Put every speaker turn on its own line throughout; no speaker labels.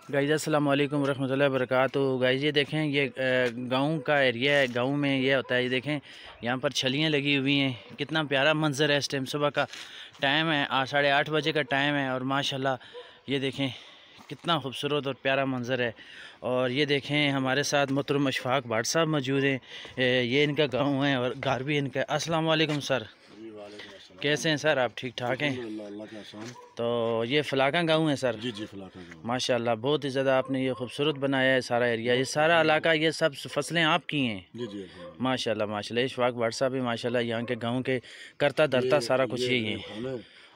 Guys अस्सलाम वालेकुम रहमतुल्लाहि व बरकातुहू। गाइज़ ये देखें, ये गाँव का एरिया है। गाँव में ये होता है, ये देखें यहाँ पर छलियाँ लगी हुई हैं। कितना प्यारा मंज़र है। इस टाइम सुबह का टाइम है, 8:30 बजे का टाइम है और माशाल्लाह ये देखें कितना खूबसूरत और प्यारा मंज़र है। और ये देखें हमारे साथ मोहतरम अशफाक भाट साहब मौजूद हैं। ये इनका गाँव है और घर भी इनका। अस्सलाम वालेकुम सर, कैसे हैं सर? आप ठीक ठाक हैं?
अल्लाह के एहसान।
तो ये फलाका गाँव है सर?
जी जी, फलाका गाँव।
माशाल्लाह बहुत ही ज़्यादा आपने ये खूबसूरत बनाया है सारा एरिया, ये सारा इलाका, ये सब फसलें आपकी हैं।
जी जी,
माशाल्लाह माशाल्लाह। इशफाक भाट साहब भी माशाल्लाह यहाँ के गांव के करता धरता सारा कुछ यही है।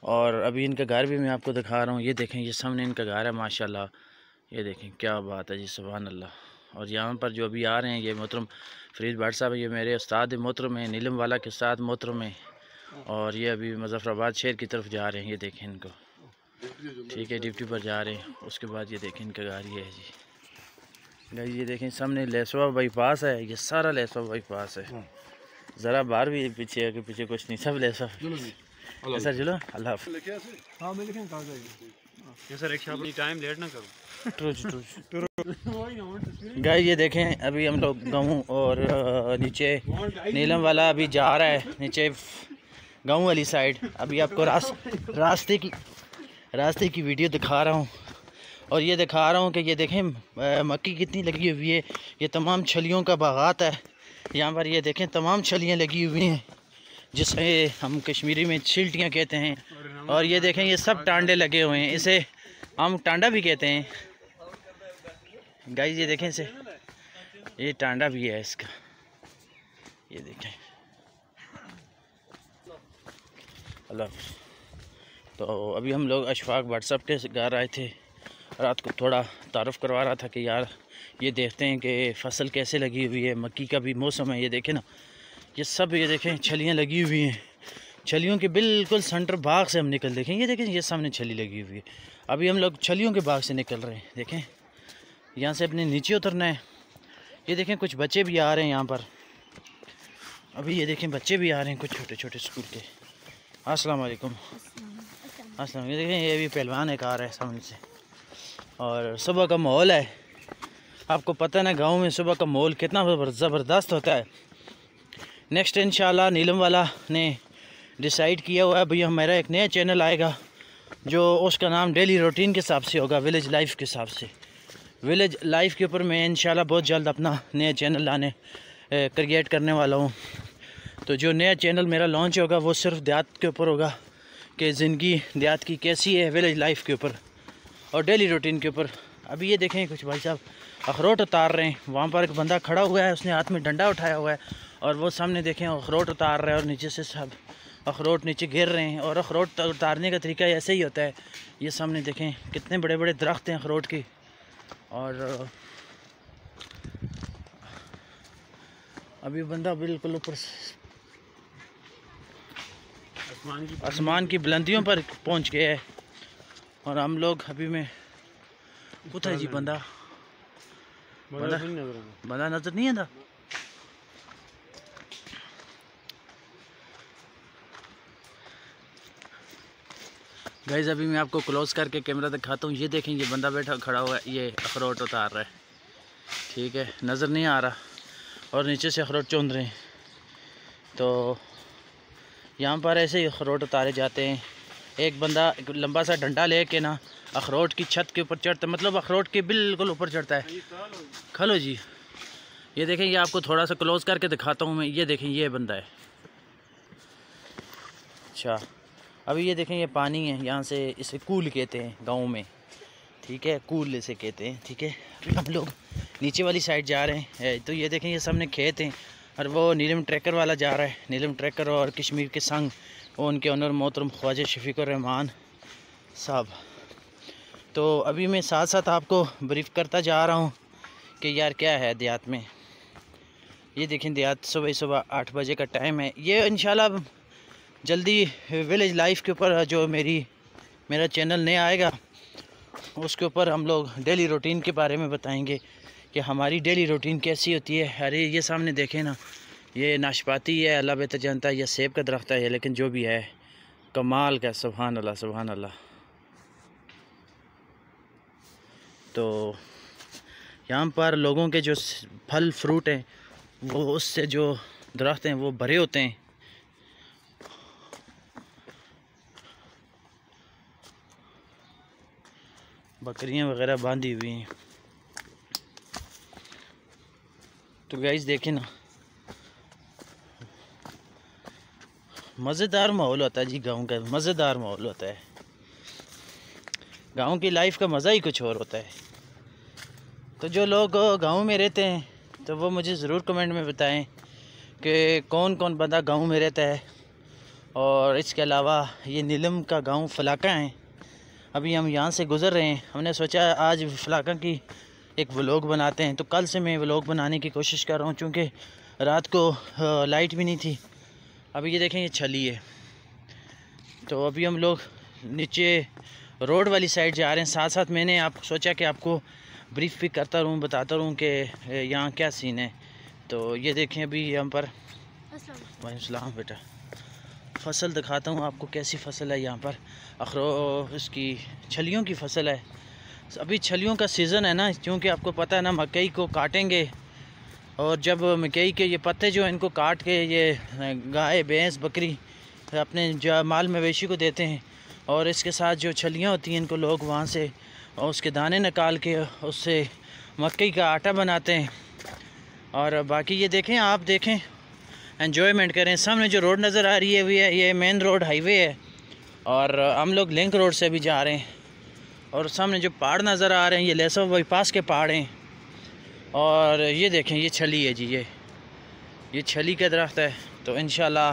और अभी इनका घर भी मैं आपको दिखा रहा हूँ। ये देखें, ये सामने इनका घर है माशाल्लाह। ये देखें क्या बात है जी, सुभान अल्लाह। और यहाँ पर जो अभी आ रहे हैं ये मोहतरम फरीद भाट साहब, ये मेरे उस्ताद मोहतरम हैं, नीलम वाला के साथ मोहतरम हैं। और ये अभी मुजफ्फराबाद शहर की तरफ जा रहे हैं। ये देखें इनको, ठीक है, ड्यूटी पर जा रहे हैं। उसके बाद ये देखें इनका गाड़ी है जी। गाइस ये देखें सामने लेसवा बाईपास है, ये सारा लेसवा बाईपास है। ज़रा बाहर भी पीछे है कि पीछे कुछ नहीं, सब लेसवा। सर चलो, अल्लाह हाफ़िज़।
टाइम लेट ना करो।
गाइस ये देखें अभी हम लोग गाँव और नीचे नीलम वाला अभी जा रहा है नीचे गाँव वाली साइड। अभी आपको रास्ते की वीडियो दिखा रहा हूँ। और ये दिखा रहा हूँ कि ये देखें मक्की कितनी लगी हुई है। ये तमाम छलियों का बागात है यहाँ पर। ये देखें तमाम छलियाँ लगी हुई हैं जिसे हम कश्मीरी में छिल्टियाँ कहते हैं। और ये देखें ये सब टांडे लगे हुए हैं, इसे हम टांडा भी कहते हैं। गाइस ये देखें इसे, ये टांडा भी है इसका। ये देखें, अल्लाह। तो अभी हम लोग अशफाक भाट साहब के घर आए थे। रात को थोड़ा तारुफ़ करवा रहा था कि यार ये देखते हैं कि फ़सल कैसे लगी हुई है। मक्की का भी मौसम है। ये देखें ना, ये सब ये देखें छलियाँ लगी हुई हैं। छलियों के बिल्कुल सेंटर बाग से हम निकल, देखें ये देखें ये सामने छली लगी हुई है। अभी हम लोग छलियों के बाग से निकल रहे हैं। देखें यहाँ से अपने नीचे उतरना है। ये देखें कुछ बच्चे भी आ रहे हैं यहाँ पर। अभी ये देखें बच्चे भी आ रहे हैं कुछ छोटे छोटे स्कूल के। अस्सलाम वालेकुम। अस्सलाम। ये देखें ये भी पहलवान एक आ रहा है सामने से। और सुबह का माहौल है, आपको पता है ना गांव में सुबह का माहौल कितना ज़बरदस्त होता है। नेक्स्ट इंशाल्लाह नीलम वाला ने डिसाइड किया हुआ है भैया हमारा एक नया चैनल आएगा जो उसका नाम डेली रूटीन के हिसाब से होगा, विलेज लाइफ के हिसाब से। विलेज लाइफ के ऊपर मैं इंशाल्लाह बहुत जल्द अपना नया चैनल क्रिएट करने वाला हूँ। तो जो नया चैनल मेरा लॉन्च होगा वो सिर्फ देहात के ऊपर होगा कि ज़िंदगी देहात की कैसी है, विलेज लाइफ के ऊपर और डेली रूटीन के ऊपर। अभी ये देखें कुछ भाई साहब अखरोट उतार रहे हैं। वहाँ पर एक बंदा खड़ा हुआ है, उसने हाथ में डंडा उठाया हुआ है और वो सामने देखें अखरोट उतार रहे हैं और नीचे से सब अखरोट नीचे गिर रहे हैं। और अखरोट उतारने का तरीका ऐसे ही होता है। ये सामने देखें कितने बड़े बड़े दरख्त हैं अखरोट के। और अभी बंदा बिल्कुल ऊपर आसमान की बुलंदियों पर पहुंच गया है। और हम लोग अभी में कुछ है जी बंदा नजर नहीं आता। गाइस अभी मैं आपको क्लोज करके कैमरा दिखाता हूँ। ये देखें ये बंदा बैठा खड़ा हुआ है, ये अखरोट उतार रहा है, ठीक है, नज़र नहीं आ रहा। और नीचे से अखरोट चुन रहे हैं। तो यहाँ पर ऐसे ही अखरोट उतारे जाते हैं। एक बंदा एक लंबा सा डंडा लेके ना अखरोट की छत के ऊपर चढ़ता, मतलब अखरोट के बिल्कुल ऊपर चढ़ता है। खलो जी, ये देखें, ये आपको थोड़ा सा क्लोज करके दिखाता हूँ मैं। ये देखें ये बंदा है। अच्छा अभी ये देखें ये पानी है, यहाँ से इसे कूल कहते हैं गाँव में, ठीक है, कूल इसे कहते हैं, ठीक है। अभी हम लोग नीचे वाली साइड जा रहे हैं। तो ये देखें ये सामने खेत हैं और वो नीलम ट्रैकर वाला जा रहा है। नीलम ट्रैकर और कश्मीर के संग वो उनके ओनर मोहतरम ख्वाजा शफीकुर रहमान साहब। तो अभी मैं साथ साथ आपको ब्रीफ करता जा रहा हूँ कि यार क्या है देहात में। ये देखें देहात सुबह 8 बजे का टाइम है। ये इंशाल्लाह जल्दी विलेज लाइफ के ऊपर जो मेरा चैनल नया आएगा उसके ऊपर हम लोग डेली रूटीन के बारे में बताएंगे कि हमारी डेली रूटीन कैसी होती है। अरे ये सामने देखें ना, ये नाशपाती है, अल्लाह बेहतर जानता है, यह सेब का दरख्त है, लेकिन जो भी है कमाल का, सुभान अल्लाह सुभान अल्लाह। तो यहाँ पर लोगों के जो फल फ्रूट हैं वो उससे जो दरख्त हैं वो भरे होते हैं। बकरियाँ वगैरह बांधी हुई हैं। तो गाइस देखें ना, मज़ेदार माहौल होता है जी। गांव का मज़ेदार माहौल होता है। गांव की लाइफ का मज़ा ही कुछ और होता है। तो जो लोग गांव में रहते हैं तो वो मुझे ज़रूर कमेंट में बताएं कि कौन कौन बंदा गांव में रहता है। और इसके अलावा ये नीलम का गांव फलाका है। अभी हम यहाँ से गुज़र रहे हैं। हमने सोचा आज फलाका की एक व्लॉग बनाते हैं। तो कल से मैं व्लॉग बनाने की कोशिश कर रहा हूँ, चूँकि रात को लाइट भी नहीं थी। अभी ये देखें, ये छली है। तो अभी हम लोग नीचे रोड वाली साइड जा रहे हैं। साथ साथ मैंने सोचा कि आपको ब्रीफ भी करता रहूँ, बताता रहूँ कि यहाँ क्या सीन है। तो ये देखें, अभी यहाँ पर वालेकुम बेटा, फसल दिखाता हूँ आपको कैसी फसल है यहाँ पर। इसकी छलियों की फसल है। अभी छलियों का सीज़न है ना, क्योंकि आपको पता है ना, मकई को काटेंगे और जब मकई के ये पत्ते जो हैं इनको काट के ये गाय भैंस बकरी अपने माल मवेशी को देते हैं। और इसके साथ जो छलियाँ होती हैं इनको लोग वहाँ से और उसके दाने निकाल के उससे मकई का आटा बनाते हैं। और बाकी ये देखें, आप देखें, एंजॉयमेंट करें। सामने जो रोड नज़र आ रही है ये मेन रोड हाईवे है और हम लोग लिंक रोड से भी जा रहे हैं। और सामने जो पहाड़ नज़र आ रहे हैं ये लेसो बाईपास के पहाड़ हैं। और ये देखें, ये छली है जी, ये छली का दरख्त है। तो इंशाल्लाह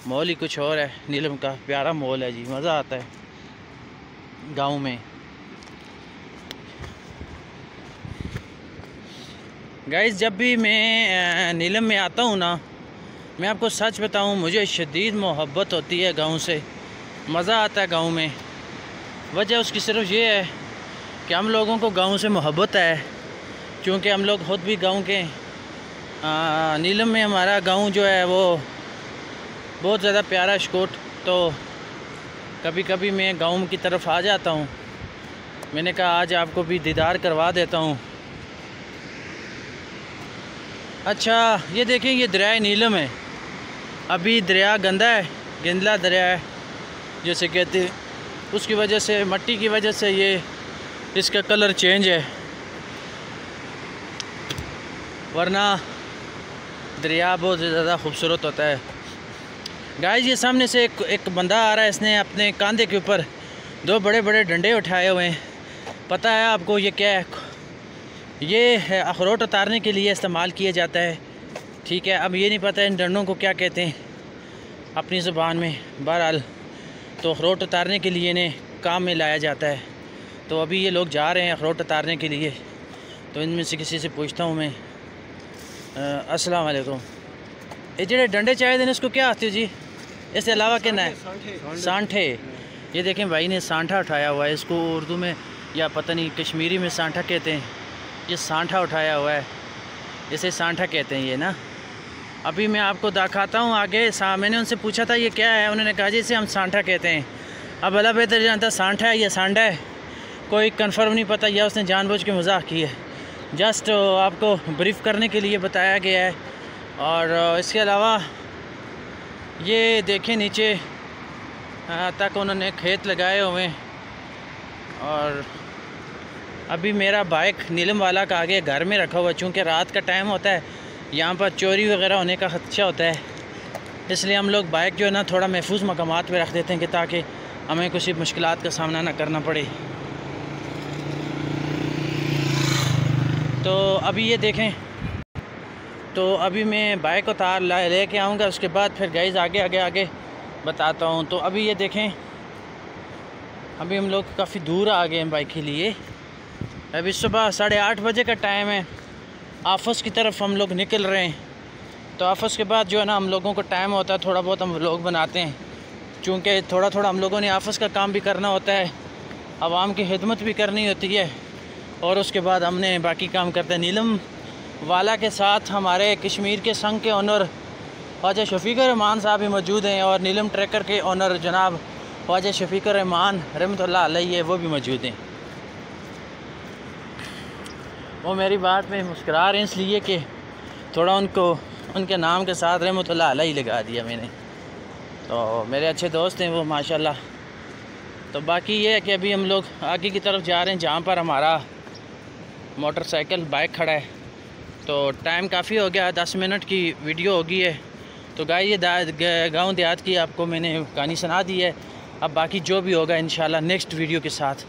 माहौल ही कुछ और है। नीलम का प्यारा माहौल है जी, मज़ा आता है गांव में। गाइस जब भी मैं नीलम में आता हूँ ना, मैं आपको सच बताऊँ, मुझे शदीद मोहब्बत होती है गांव से। मज़ा आता है गांव में। वजह उसकी सिर्फ ये है कि हम लोगों को गांव से मोहब्बत है, क्योंकि हम लोग ख़ुद भी गांव के। नीलम में हमारा गांव जो है वो बहुत ज़्यादा प्यारा शकोट। तो कभी कभी मैं गांव की तरफ आ जाता हूँ। मैंने कहा आज आपको भी दीदार करवा देता हूँ। अच्छा ये देखें, ये दरिया नीलम है। अभी दरिया गंदा है, गंदला दरिया है जैसे कहते हैं। उसकी वजह से, मट्टी की वजह से ये इसका कलर चेंज है, वरना दरिया बहुत ज़्यादा खूबसूरत होता है। गाइस ये सामने से एक बंदा आ रहा है। इसने अपने कंधे के ऊपर 2 बड़े बड़े डंडे उठाए हुए हैं। पता है आपको ये क्या है? ये है अखरोट उतारने के लिए इस्तेमाल किया जाता है। ठीक है, अब ये नहीं पता इन डंडों को क्या कहते हैं अपनी ज़ुबान में। बहरहाल तो अखरोट उतारने के लिए इन्हें काम में लाया जाता है। तो अभी ये लोग जा रहे हैं अखरोट उतारने के लिए। तो इनमें से किसी से पूछता हूँ मैं। अस्सलाम वालेकुम। ये जो डंडे चाहिए थे इसको क्या आते हो जी? इसके अलावा क्या है? सांठे। ये देखें भाई ने सांठा उठाया हुआ है। इसको उर्दू में या पता नहीं कश्मीरी में सांठा कहते हैं। ये सांठा उठाया हुआ है, इसे सांठा कहते हैं ये ना। अभी मैं आपको दिखाता हूँ आगे। मैंने उनसे पूछा था ये क्या है, उन्होंने कहा जी इसे हम सांठा कहते हैं। अब अल्लाह बेहतर जानता सांठा है या सांडा है, कोई कंफर्म नहीं पता, या उसने जानबूझ के मजाक की है। जस्ट आपको ब्रीफ करने के लिए बताया गया है। और इसके अलावा ये देखें नीचे तक उन्होंने खेत लगाए हुए हैं। और अभी मेरा बाइक नीलम वाला का आगे घर में रखा हुआ है, चूँकि रात का टाइम होता है, यहाँ पर चोरी वगैरह होने का खदशा होता है। इसलिए हम लोग बाइक जो है ना थोड़ा महफूज मकामात पे रख देते हैं कि ताकि हमें किसी मुश्किलात का सामना ना करना पड़े। तो अभी ये देखें, तो अभी मैं बाइक उतार लेके आऊँगा, उसके बाद फिर गाइस आगे बताता हूँ। तो अभी ये देखें, अभी हम लोग काफ़ी दूर आ गए हैं बाइक के लिए। अभी सुबह 8:30 बजे का टाइम है। ऑफिस की तरफ हम लोग निकल रहे हैं। तो ऑफिस के बाद जो है ना हम लोगों को टाइम होता है, थोड़ा बहुत हम व्लॉग बनाते हैं, चूँकि थोड़ा हम लोगों ने ऑफिस का काम भी करना होता है, आवाम की खिदमत भी करनी होती है, और उसके बाद हमने बाकी काम करते हैं। नीलम वाला के साथ हमारे कश्मीर के संघ के ओनर ख्वाजा शफीकुर रहमान साहब भी मौजूद हैं, और नीलम ट्रैकर के ओनर जनाब ख्वाजा शफीकुर रहमान रहमतुल्लाह अलैह वो भी मौजूद हैं। वो मेरी बात में मुस्कुरा रहे हैं इसलिए कि थोड़ा उनको उनके नाम के साथ रहमतुल्लाह अलैह ही लगा दिया मैंने। तो मेरे अच्छे दोस्त हैं वो माशाल्लाह। तो बाकी ये है कि अभी हम लोग आगे की तरफ जा रहे हैं जहाँ पर हमारा मोटरसाइकिल बाइक खड़ा है। तो टाइम काफ़ी हो गया, 10 मिनट की वीडियो हो गई है। तो गाय ये गाँव देहात की आपको मैंने कहानी सुना दी है। अब बाकी जो भी होगा इंशाल्लाह नेक्स्ट वीडियो के साथ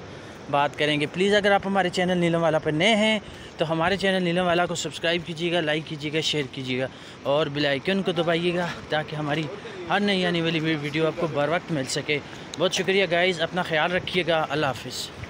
बात करेंगे। प्लीज़ अगर आप हमारे चैनल नीलम वाला पर नए हैं तो हमारे चैनल नीलम वाला को सब्सक्राइब कीजिएगा, लाइक कीजिएगा, शेयर कीजिएगा और बेल आइकन को दबाइएगा ताकि हमारी हर नई आने वाली वीडियो आपको बर वक्त मिल सके। बहुत शुक्रिया गाइज़, अपना ख्याल रखिएगा। अल्लाह हाफिज़।